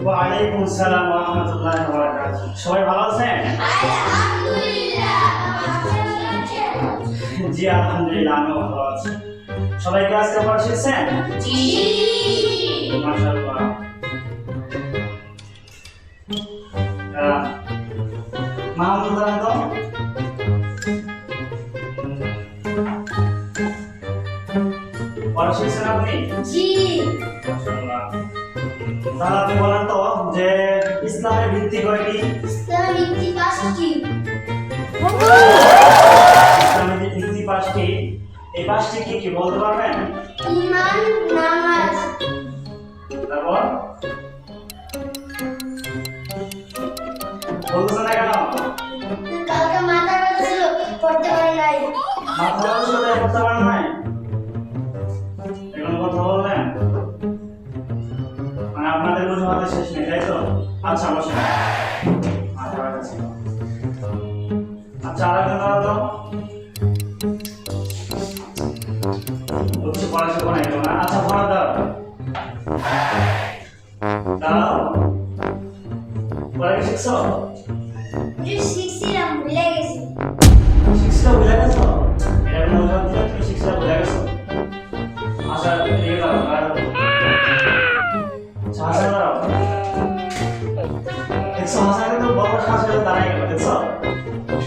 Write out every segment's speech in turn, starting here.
ওয়ালাইকুম আসসালাম ওয়া রাহমাতুল্লাহি ওয়া বারাকাতুহু। সবাই ভালো আছেন? জি আলহামদুলিল্লাহ, আমিও ভালো আছি। সবাই ক্লাস করা শিখছেন? জি মাশাআল্লাহ। মাহমুদ দাদা তো পড়া শিখছেন আপনি? জি মাশাআল্লাহ। তাহলে আপনি বলেন তো যে ইসলামের ভিত্তি কয়টি? ইসলামের ভিত্তি পাঁচটি। ইসলামের ভিত্তি পাঁচটি। এই পাঁচটি কি কি বলতে পারবেন? ঈমান, নামাজ। তারপর বলতেছেন না কেন? কালকে মাথা ব্যথা ছিল, পড়তে পারি নাই। মাথা ব্যথা ছিল তাই পড়তে পারেন নাই? এরকম কথা বললেন? মানে আপনাদের বুঝে শেষ নেই তাই তো? আচ্ছা বসেন। মাথা ব্যথা ছিল। আচ্ছা আরেকজন দাঁড়াও তো। বলছি পড়াশোনা নাই তো না? আচ্ছা পড়া দাও। দাও। পড়া কি শিখছো? যে শিখছিলাম ভুলে গেছি। শিখছো ভুলে গেছো? এটা কোনো অজুহাত দিলে তুমি শিখছো ভুলে গেছো? আচ্ছা দিয়ে দাও দাঁড়াও। আচ্ছা হাসান দাঁড়াও। দেখছো হাসান কিন্তু বড় হাসি করে দাঁড়াই গেল, দেখছো?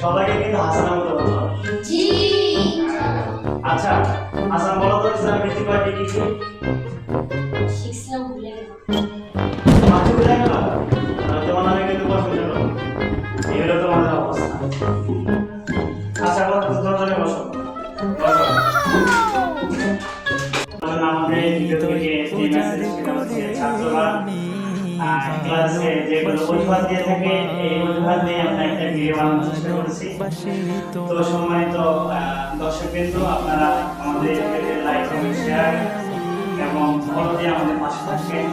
সবাইকে কিন্তু হাসানের মতো বলতে হবে। জি আচ্ছা হাসান বলো তো ইসলামের ভিত্তি কয়টি কি কি? শিখছিলাম ভুলে গেছি। মাত্র ভুলে গেল? তোমার নামে কিন্তু প্রশ্ন ছিল। এই হলো তোমাদের অবস্থা। আচ্ছা বলো দুজনে বসো। বসো। আমাদের ভিডিও থেকে যে মেসেজ হচ্ছে ছাত্ররা ক্লাসে যেগুলো অজুহাত দিয়ে থাকে এই অজুহাত নিয়ে আমরা একটা ভিডিও বানানোর চেষ্টা করেছি। তো সম্মানিত দর্শকবৃন্দ, আপনারা আমাদের লাইক কমেন্ট শেয়ার এবং ফলো দিয়ে আমাদের পাশে থাকবেন।